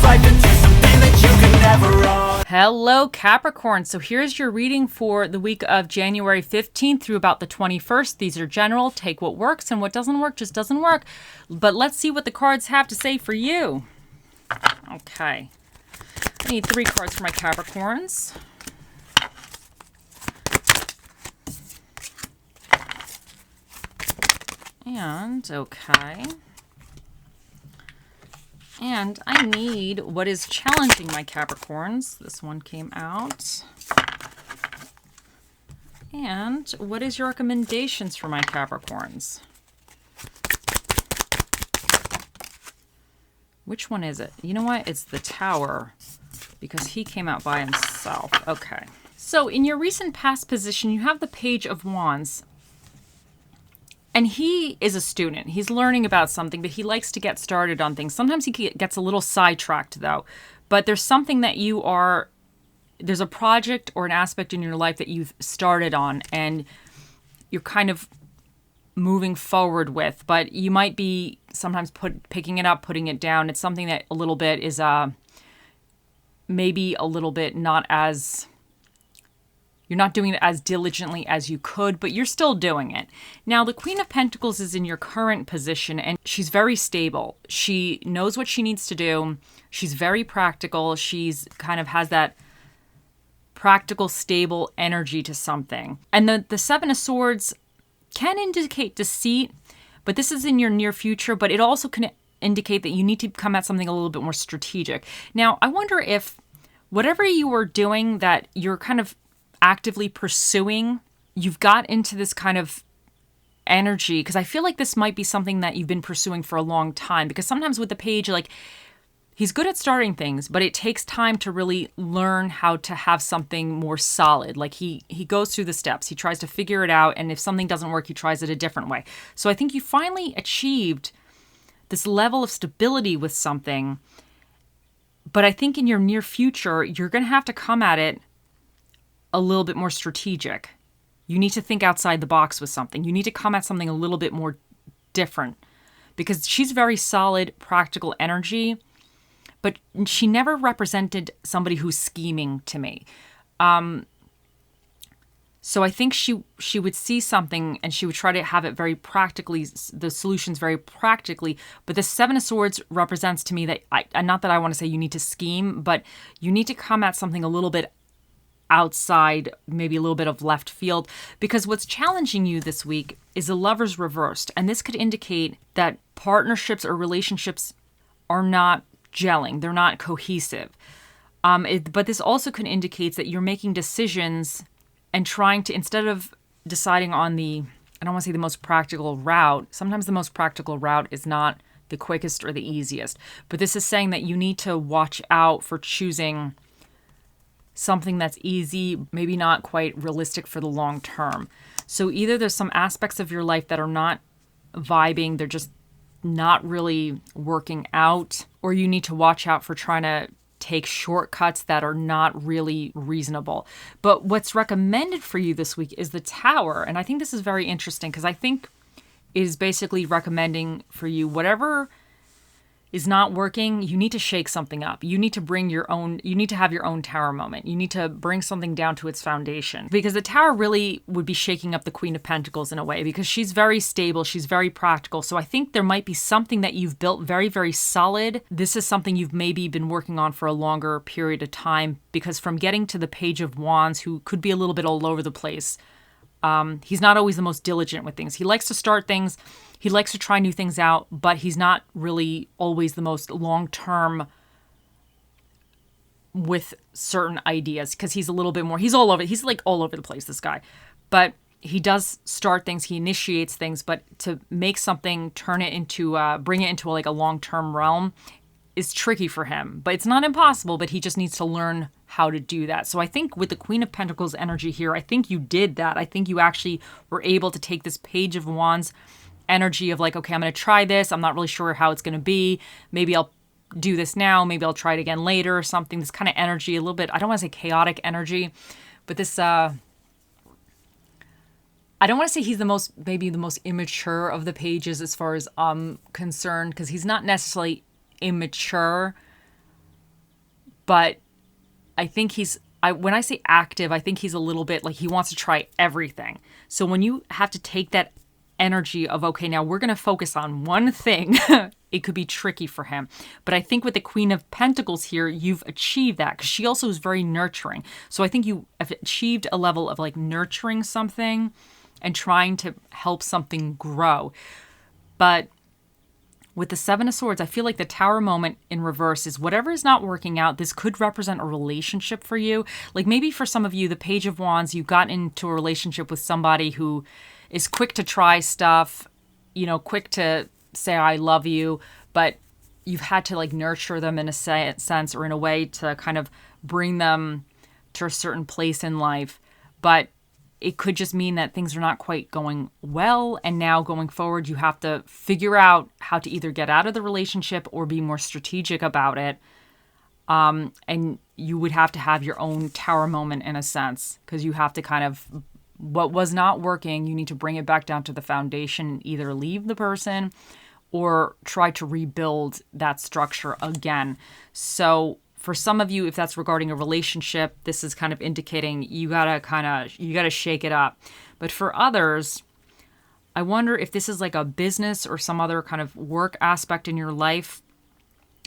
life into something that you can never own. Hello, Capricorn. So here's your reading for the week of January 15th through about the 21st. These are general. Take what works, and what doesn't work just doesn't work. But let's see what the cards have to say for you. Okay. I need 3 cards for my Capricorns. And, okay. And I need what is challenging my Capricorns. This one came out. And what is your recommendations for my Capricorns? Which one is it? You know what? It's the Tower, because he came out by himself. Okay. So in your recent past position, you have the Page of Wands. And he is a student. He's learning about something, but he likes to get started on things. Sometimes he gets a little sidetracked, though. But there's something that there's a project or an aspect in your life that you've started on, and you're kind of moving forward with. But you might be sometimes picking it up, putting it down. It's something that a little bit is maybe a little bit not as... You're not doing it as diligently as you could, but you're still doing it. Now, the Queen of Pentacles is in your current position, and she's very stable. She knows what she needs to do. She's very practical. She's kind of has that practical, stable energy to something. And the Seven of Swords can indicate deceit, but this is in your near future, but it also can indicate that you need to come at something a little bit more strategic. Now, I wonder if whatever you were doing that you're kind of actively pursuing, you've got into this kind of energy, because I feel like this might be something that you've been pursuing for a long time, because sometimes with the Page, like, he's good at starting things, but it takes time to really learn how to have something more solid. Like he goes through the steps, he tries to figure it out, and if something doesn't work, he tries it a different way. So I think you finally achieved this level of stability with something, but I think in your near future, you're going to have to come at it a little bit more strategic. You need to think outside the box with something. You need to come at something a little bit more different, because she's very solid, practical energy, but she never represented somebody who's scheming to me. So I think she would see something and she would try to have it very practically, the solutions very practically. But the Seven of Swords represents to me that, not that I want to say you need to scheme, but you need to come at something a little bit outside, maybe a little bit of left field, because what's challenging you this week is the Lovers reversed, and this could indicate that partnerships or relationships are not gelling, they're not cohesive. But this also could indicate that you're making decisions and trying to, instead of deciding on I don't want to say the most practical route, sometimes the most practical route is not the quickest or the easiest, but this is saying that you need to watch out for choosing something that's easy, maybe not quite realistic for the long term. So either there's some aspects of your life that are not vibing, they're just not really working out, or you need to watch out for trying to take shortcuts that are not really reasonable. But what's recommended for you this week is the Tower. And I think this is very interesting, because I think it is basically recommending for you, whatever is not working, you need to shake something up. You need to you need to have your own Tower moment. You need to bring something down to its foundation, because the Tower really would be shaking up the Queen of Pentacles in a way, because she's very stable. She's very practical. So I think there might be something that you've built very, very solid. This is something you've maybe been working on for a longer period of time, because from getting to the Page of Wands, who could be a little bit all over the place, he's not always the most diligent with things. He likes to start things. He likes to try new things out, but he's not really always the most long-term with certain ideas, because he's a little bit more, he's like all over the place, this guy. But he does start things, he initiates things, but to make something, bring it into like a long-term realm is tricky for him. But it's not impossible, but he just needs to learn how to do that. So I think with the Queen of Pentacles energy here, I think you did that. I think you actually were able to take this Page of Wands energy of like, okay, I'm going to try this. I'm not really sure how it's going to be. Maybe I'll do this now. Maybe I'll try it again later or something. This kind of energy, a little bit, I don't want to say chaotic energy, but this, I don't want to say he's maybe the most immature of the pages as far as I'm concerned, because he's not necessarily immature, But I think when I say active, I think he's a little bit like he wants to try everything. So when you have to take that energy of, okay, now we're going to focus on one thing, it could be tricky for him. But I think with the Queen of Pentacles here, you've achieved that because she also is very nurturing. So I think you have achieved a level of like nurturing something and trying to help something grow. But with the Seven of Swords, I feel like the Tower moment in reverse is whatever is not working out. This could represent a relationship for you. Like maybe for some of you, the Page of Wands, you got into a relationship with somebody who is quick to try stuff, quick to say, I love you, but you've had to like nurture them in a sense or in a way to kind of bring them to a certain place in life. But it could just mean that things are not quite going well. And now going forward, you have to figure out how to either get out of the relationship or be more strategic about it. And you would have to have your own Tower moment in a sense, because you have to kind of, what was not working, you need to bring it back down to the foundation and either leave the person or try to rebuild that structure again. So for some of you, if that's regarding a relationship, this is kind of indicating you gotta shake it up. But for others, I wonder if this is like a business or some other kind of work aspect in your life.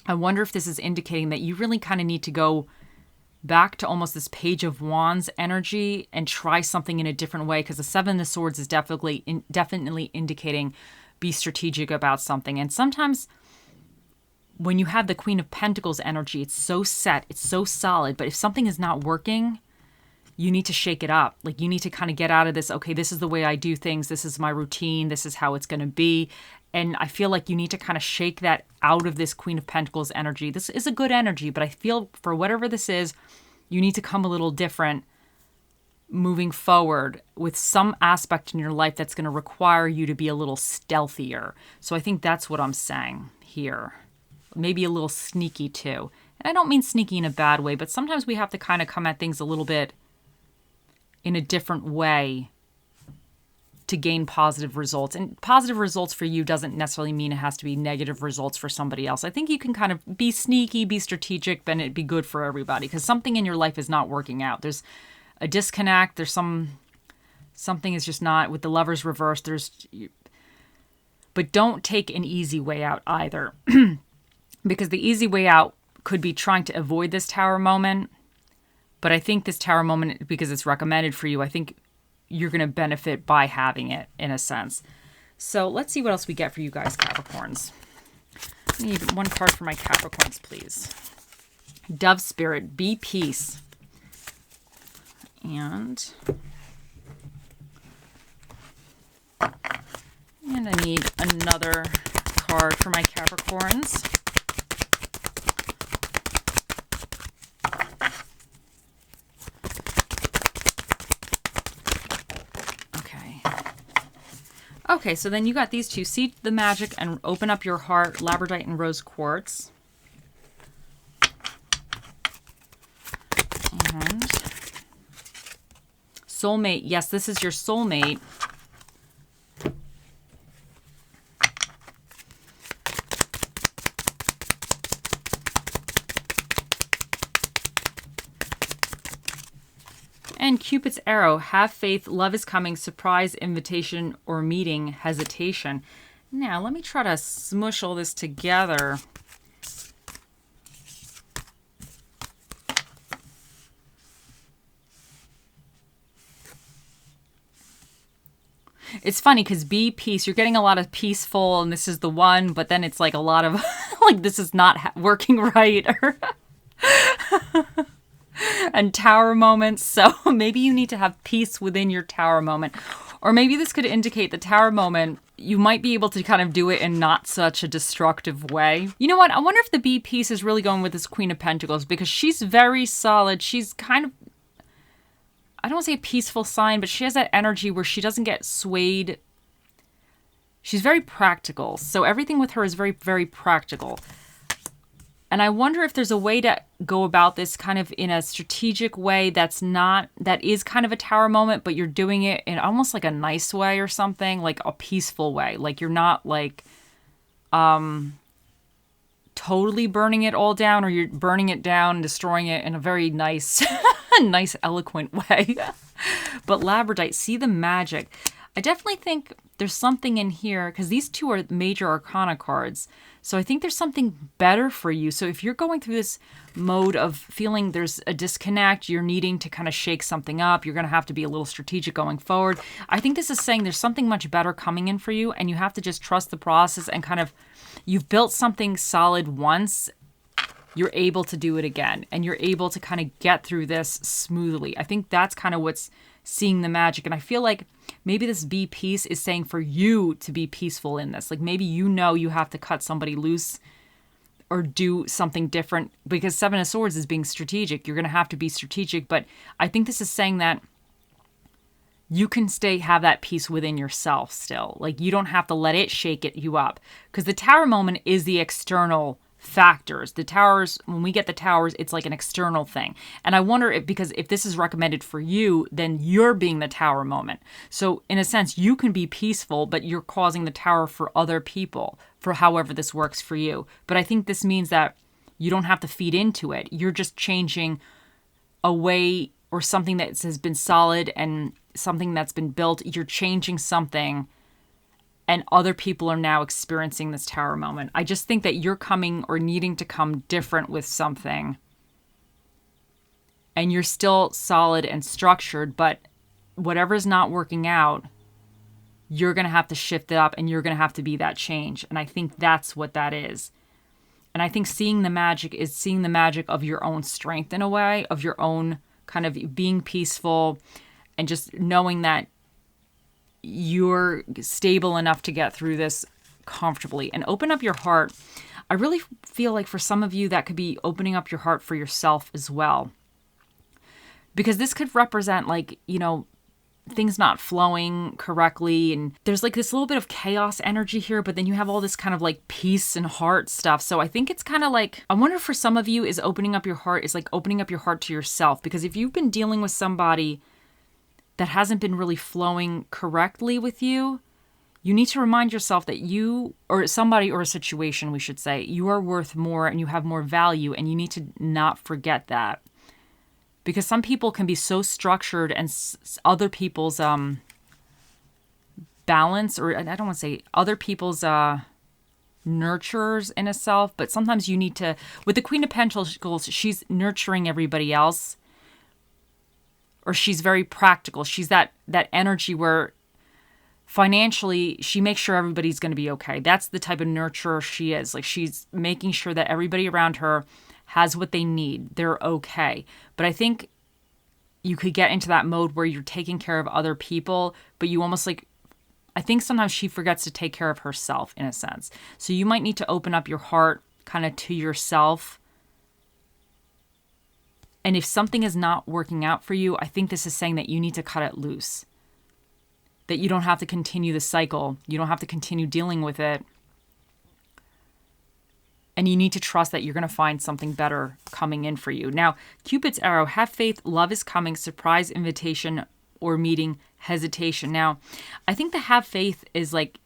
I wonder if this is indicating that you really kind of need to go back to almost this Page of Wands energy and try something in a different way, because the Seven of Swords is definitely indicating be strategic about something. And sometimes when you have the Queen of Pentacles energy, it's so set, it's so solid, but if something is not working, you need to shake it up. Like you need to kind of get out of this, okay, this is the way I do things, this is my routine, this is how it's going to be. And I feel like you need to kind of shake that out of this Queen of Pentacles energy. This is a good energy, but I feel for whatever this is, you need to come a little different moving forward with some aspect in your life that's going to require you to be a little stealthier. So I think that's what I'm saying here. Maybe a little sneaky too. And I don't mean sneaky in a bad way, but sometimes we have to kind of come at things a little bit in a different way to gain positive results. And positive results for you doesn't necessarily mean it has to be negative results for somebody else. I think you can kind of be sneaky, be strategic, but it'd be good for everybody because something in your life is not working out. There's a disconnect. There's something is just not with the Lovers reverse. But don't take an easy way out either. Because the easy way out could be trying to avoid this Tower moment. But I think this Tower moment, because it's recommended for you, I think you're going to benefit by having it in a sense. So let's see what else we get for you guys, Capricorns. I need one card for my Capricorns, please. Dove Spirit, be peace. And I need another card for my Capricorns. Okay, so then you got these two. See the magic and open up your heart, labradorite and rose quartz. And soulmate. Yes, this is your soulmate. And Cupid's arrow, have faith, love is coming, surprise, invitation, or meeting, hesitation. Now, let me try to smush all this together. It's funny because be peace, you're getting a lot of peaceful, and this is the one, but then it's like a lot of, like, this is not working right. And Tower moments. So maybe you need to have peace within your Tower moment. Or maybe this could indicate the Tower moment, you might be able to kind of do it in not such a destructive way. You know what? I wonder if the B piece is really going with this Queen of Pentacles because she's very solid. She's kind of, I don't want to say a peaceful sign, but she has that energy where she doesn't get swayed. She's very practical. So everything with her is very, very practical. And I wonder if there's a way to go about this kind of in a strategic way that is kind of a Tower moment, but you're doing it in almost like a nice way or something, like a peaceful way. Like you're not like totally burning it all down, or you're burning it down, destroying it in a very nice, nice, eloquent way. But Labradorite, see the magic. I definitely think there's something in here, because these two are major arcana cards. So I think there's something better for you. So if you're going through this mode of feeling there's a disconnect, you're needing to kind of shake something up, you're going to have to be a little strategic going forward. I think this is saying there's something much better coming in for you, and you have to just trust the process and kind of, you've built something solid once, you're able to do it again, and you're able to kind of get through this smoothly. I think that's kind of what's seeing the magic. And I feel like maybe this be peace is saying for you to be peaceful in this. Like maybe you know you have to cut somebody loose or do something different, because Seven of Swords is being strategic. You're going to have to be strategic. But I think this is saying that you can have that peace within yourself still. Like you don't have to let it shake you up, because the Tower moment is the external factors. The towers, when we get the towers, it's like an external thing. And I wonder if, because if this is recommended for you, then you're being the tower moment. So in a sense, you can be peaceful, but you're causing the tower for other people, for however this works for you. But I think this means that you don't have to feed into it. You're just changing a way, or something that has been solid and something that's been built. You're changing something, and other people are now experiencing this tower moment. I just think that you're coming or needing to come different with something. And you're still solid and structured, but whatever's not working out, you're going to have to shift it up, and you're going to have to be that change. And I think that's what that is. And I think seeing the magic is seeing the magic of your own strength in a way, of your own kind of being peaceful, and just knowing that you're stable enough to get through this comfortably. And open up your heart. I really feel like for some of you that could be opening up your heart for yourself as well, because this could represent like, you know, things not flowing correctly, and there's like this little bit of chaos energy here, but then you have all this kind of like peace and heart stuff. So I think it's kind of like, I wonder if for some of you is opening up your heart is like opening up your heart to yourself, because if you've been dealing with somebody that hasn't been really flowing correctly with you, you need to remind yourself that you, or somebody or a situation, we should say, you are worth more and you have more value, and you need to not forget that. Because some people can be so structured, and other people's balance, or I don't want to say other people's nurtures in a self, but sometimes you need to, with the Queen of Pentacles, she's nurturing everybody else, or she's very practical. She's that energy where financially she makes sure everybody's going to be okay. That's the type of nurturer she is. Like she's making sure that everybody around her has what they need. They're okay. But I think you could get into that mode where you're taking care of other people, but you almost like, I think sometimes she forgets to take care of herself in a sense. So you might need to open up your heart kind of to yourself. And if something is not working out for you, I think this is saying that you need to cut it loose. That you don't have to continue the cycle. You don't have to continue dealing with it. And you need to trust that you're going to find something better coming in for you. Now, Cupid's arrow, have faith, love is coming, surprise invitation or meeting, hesitation. Now, I think the have faith is like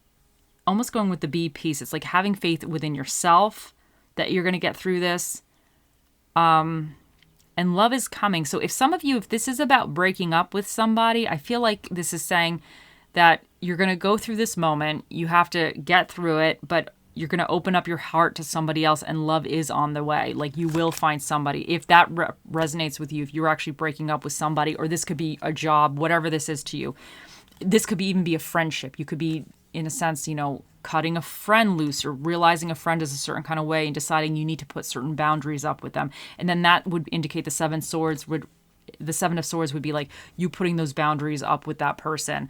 almost going with the be piece. It's like having faith within yourself that you're going to get through this. And love is coming. So if some of you, if this is about breaking up with somebody, I feel like this is saying that you're going to go through this moment. You have to get through it, but you're going to open up your heart to somebody else, and love is on the way. Like you will find somebody. If that resonates with you, if you're actually breaking up with somebody, or this could be a job, whatever this is to you, this could even be a friendship. You could be, in a sense, you know, cutting a friend loose, or realizing a friend is a certain kind of way and deciding you need to put certain boundaries up with them. And then that would indicate the Seven of Swords would be like you putting those boundaries up with that person.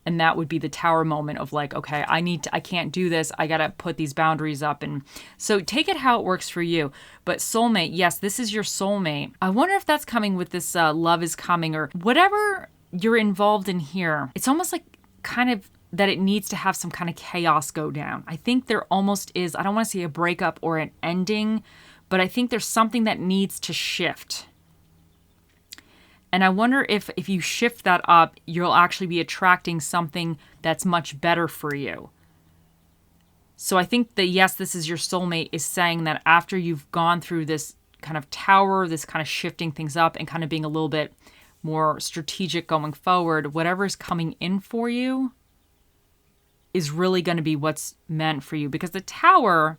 And that would be the tower moment of like, okay, I can't do this. I got to put these boundaries up. And so take it how it works for you. But soulmate, yes, this is your soulmate. I wonder if that's coming with this love is coming, or whatever you're involved in here. It's almost like kind of that it needs to have some kind of chaos go down. I think there almost is, I don't want to say a breakup or an ending, but I think there's something that needs to shift. And I wonder if you shift that up, you'll actually be attracting something that's much better for you. So I think that, yes, this is your soulmate is saying that after you've gone through this kind of tower, this kind of shifting things up and kind of being a little bit more strategic going forward, whatever's coming in for you is really going to be what's meant for you. Because the tower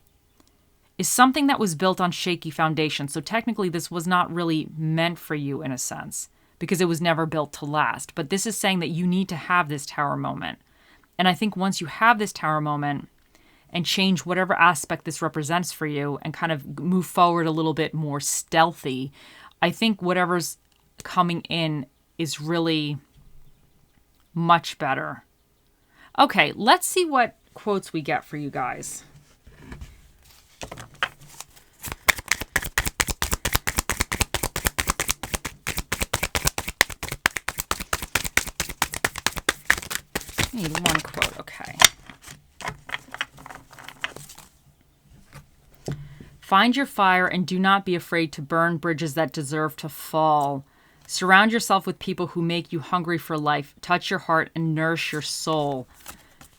is something that was built on shaky foundation. So technically this was not really meant for you in a sense, because it was never built to last. But this is saying that you need to have this tower moment. And I think once you have this tower moment and change whatever aspect this represents for you and kind of move forward a little bit more stealthy, I think whatever's coming in is really much better. Okay, let's see what quotes we get for you guys. I need one quote, okay. Find your fire and do not be afraid to burn bridges that deserve to fall. Surround yourself with people who make you hungry for life. Touch your heart and nourish your soul.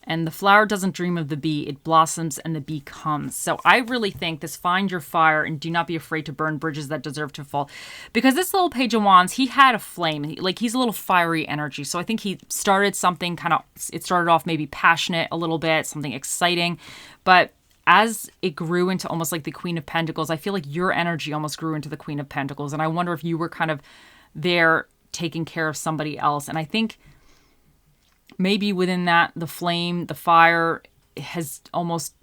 And the flower doesn't dream of the bee. It blossoms and the bee comes. So I really think this find your fire and do not be afraid to burn bridges that deserve to fall. Because this little Page of Wands, he had a flame. He's a little fiery energy. So I think he started something it started off maybe passionate a little bit, something exciting. But as it grew into almost like the Queen of Pentacles, I feel like your energy almost grew into the Queen of Pentacles. And I wonder if you were kind of there taking care of somebody else. And I think maybe within that, the flame, the fire has almost,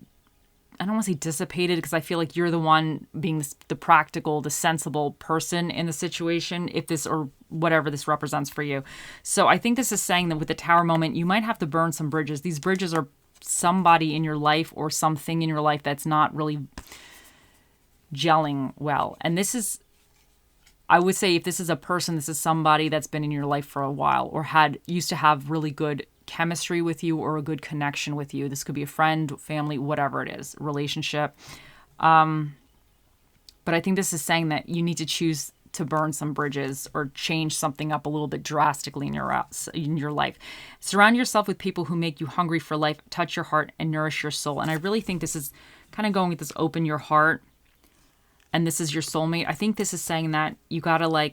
I don't want to say dissipated, because I feel like you're the one being the practical, the sensible person in the situation, if this or whatever this represents for you. So I think this is saying that with the tower moment, you might have to burn some bridges. These bridges are somebody in your life or something in your life that's not really gelling well. And this is, I would say, if this is a person, this is somebody that's been in your life for a while or used to have really good chemistry with you or a good connection with you. This could be a friend, family, whatever it is, relationship. But I think this is saying that you need to choose to burn some bridges or change something up a little bit drastically in your life. Surround yourself with people who make you hungry for life, touch your heart, and nourish your soul. And I really think this is kind of going with this open your heart, and this is your soulmate. I think this is saying that you got to,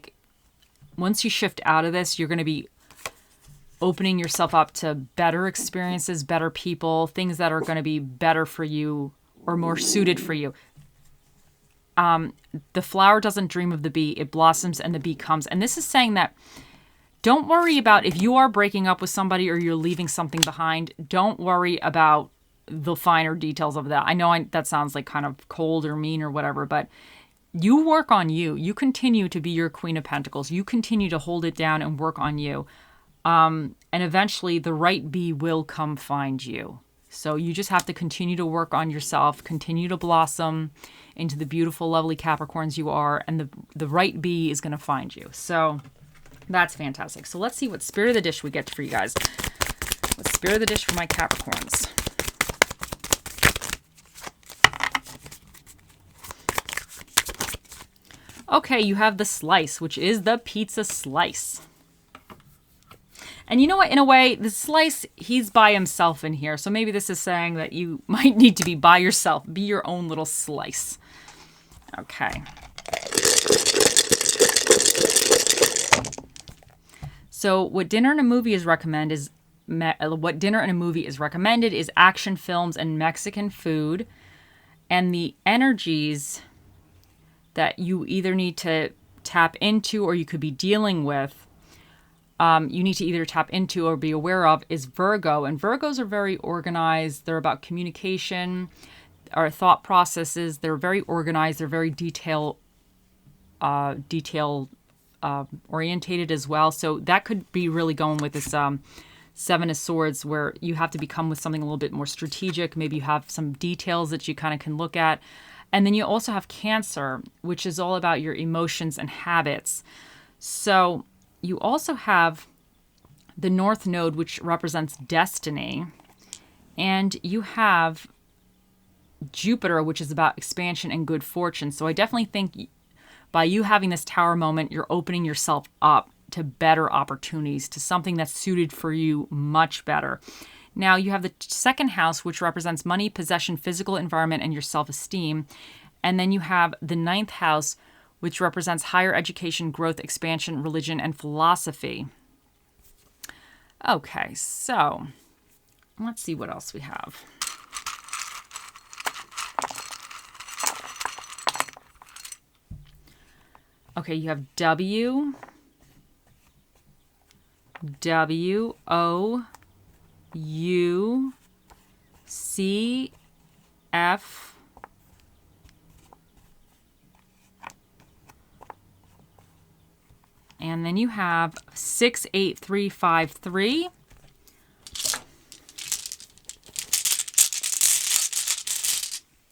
once you shift out of this, you're going to be opening yourself up to better experiences, better people, things that are going to be better for you or more suited for you. The flower doesn't dream of the bee. It blossoms and the bee comes. And this is saying that don't worry about if you are breaking up with somebody or you're leaving something behind. Don't worry about the finer details of that. I know that sounds like kind of cold or mean or whatever, but you work on you. You continue to be your Queen of Pentacles. You continue to hold it down and work on you. And eventually the right bee will come find you. So you just have to continue to work on yourself, continue to blossom into the beautiful, lovely Capricorns you are, and the right bee is going to find you. So that's fantastic. So let's see what Spirit of the Dish we get for you guys. What's Spirit of the Dish for my Capricorns? Okay, you have the slice, which is the pizza slice. And you know what? In a way, the slice, he's by himself in here. So maybe this is saying that you might need to be by yourself. Be your own little slice. Okay. So what dinner and a movie is recommended is action films and Mexican food. And the energies that you either need to tap into or you could be dealing with, you need to either tap into or be aware of is Virgo. And Virgos are very organized. They're about communication, our thought processes. They're very organized. They're very detail orientated as well. So that could be really going with this Seven of Swords, where you have to become with something a little bit more strategic. Maybe you have some details that you kind of can look at. And then you also have Cancer, which is all about your emotions and habits. So you also have the North Node, which represents destiny. And you have Jupiter, which is about expansion and good fortune. So I definitely think by you having this tower moment, you're opening yourself up to better opportunities, to something that's suited for you much better. Now you have the second house, which represents money, possession, physical environment, and your self-esteem. And then you have the ninth house, which represents higher education, growth, expansion, religion, and philosophy. Okay, so let's see what else we have. Okay, you have W, O, U, C, F, and then you have 68353.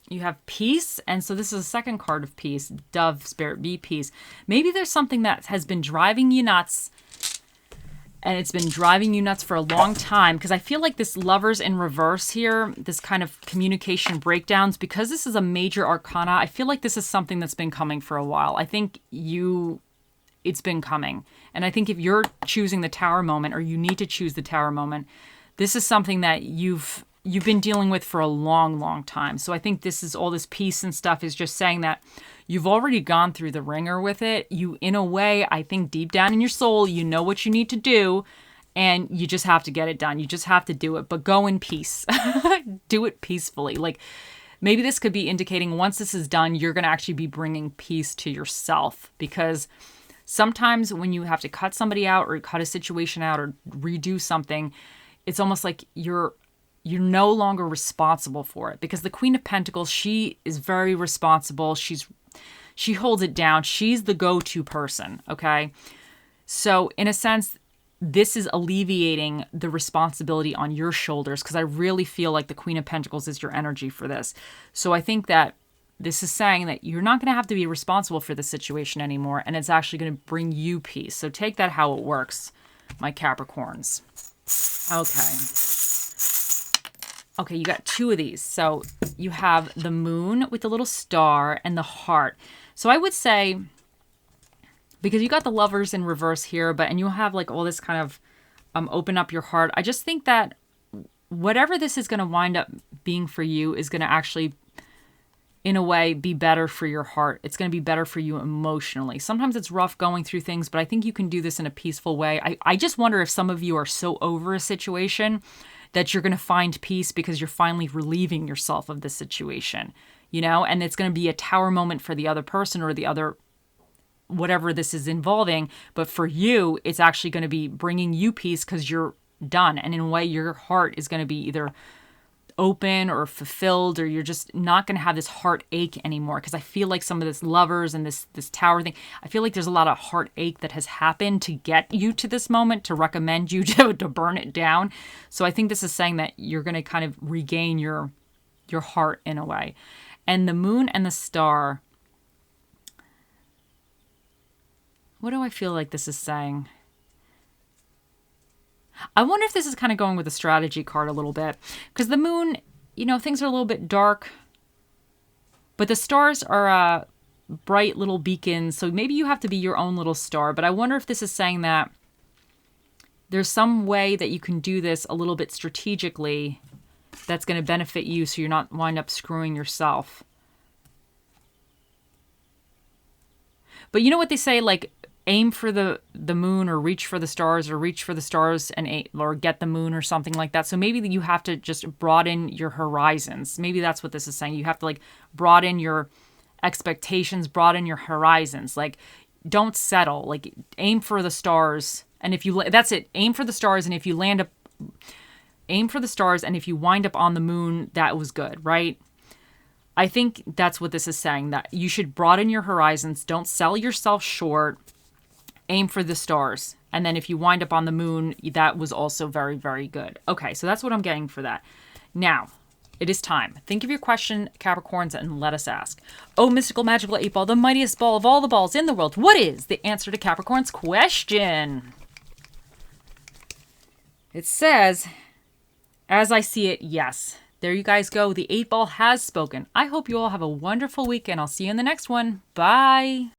You have peace, and so this is a second card of peace. Dove, spirit, be peace. Maybe there's something that has been driving you nuts, and it's been driving you nuts for a long time, because I feel like this Lovers in reverse here, this kind of communication breakdowns, because this is a major arcana, I feel like this is something that's been coming for a while. I think it's been coming. And I think if you're choosing the Tower moment, or you need to choose the Tower moment, this is something that you've been dealing with for a long, long time. So I think this is all this peace and stuff is just saying that you've already gone through the ringer with it. You, in a way, I think deep down in your soul, you know what you need to do, and you just have to get it done. You just have to do it, but go in peace. Do it peacefully. Like, maybe this could be indicating once this is done, you're going to actually be bringing peace to yourself, because sometimes when you have to cut somebody out or cut a situation out or redo something, it's almost like you're no longer responsible for it, because the Queen of Pentacles, she is very responsible. She holds it down. She's the go-to person, okay? So in a sense, this is alleviating the responsibility on your shoulders, because I really feel like the Queen of Pentacles is your energy for this. So I think that this is saying that you're not going to have to be responsible for the situation anymore, and it's actually going to bring you peace. So take that how it works, my Capricorns. Okay, you got two of these. So you have the moon with the little star and the heart. So I would say, because you got the Lovers in reverse here, and you'll have like all this kind of open up your heart. I just think that whatever this is going to wind up being for you is going to actually, in a way, be better for your heart. It's going to be better for you emotionally. Sometimes it's rough going through things, but I think you can do this in a peaceful way. I just wonder if some of you are so over a situation that you're going to find peace because you're finally relieving yourself of the situation, you know? And it's going to be a Tower moment for the other person or the other, whatever this is involving. But for you, it's actually going to be bringing you peace because you're done. And in a way, your heart is going to be either open or fulfilled, or you're just not going to have this heartache anymore. Because I feel like some of this Lovers and this Tower thing, I feel like there's a lot of heartache that has happened to get you to this moment, to recommend you to burn it down. So I think this is saying that you're going to kind of regain your heart in a way. And the moon and the star, what do I feel like this is saying? I wonder if this is kind of going with the strategy card a little bit, because the moon, you know, things are a little bit dark, but the stars are bright little beacons. So maybe you have to be your own little star, but I wonder if this is saying that there's some way that you can do this a little bit strategically that's going to benefit you, so you're not wind up screwing yourself. But you know what they say, like, aim for the moon, or reach for the stars, or reach for the stars and or get the moon, or something like that. So maybe you have to just broaden your horizons. Maybe that's what this is saying. You have to like broaden your expectations, broaden your horizons. Like, don't settle. Like, aim for the stars. And if you, that's it. Aim for the stars. And if you land up, aim for the stars. And if you wind up on the moon, that was good, right? I think that's what this is saying, that you should broaden your horizons. Don't sell yourself short. Aim for the stars. And then if you wind up on the moon, that was also very, very good. Okay, so that's what I'm getting for that. Now, it is time. Think of your question, Capricorns, and let us ask. Oh, mystical, magical 8-ball, the mightiest ball of all the balls in the world. What is the answer to Capricorn's question? It says, as I see it, yes. There you guys go. The 8-ball has spoken. I hope you all have a wonderful week, and I'll see you in the next one. Bye.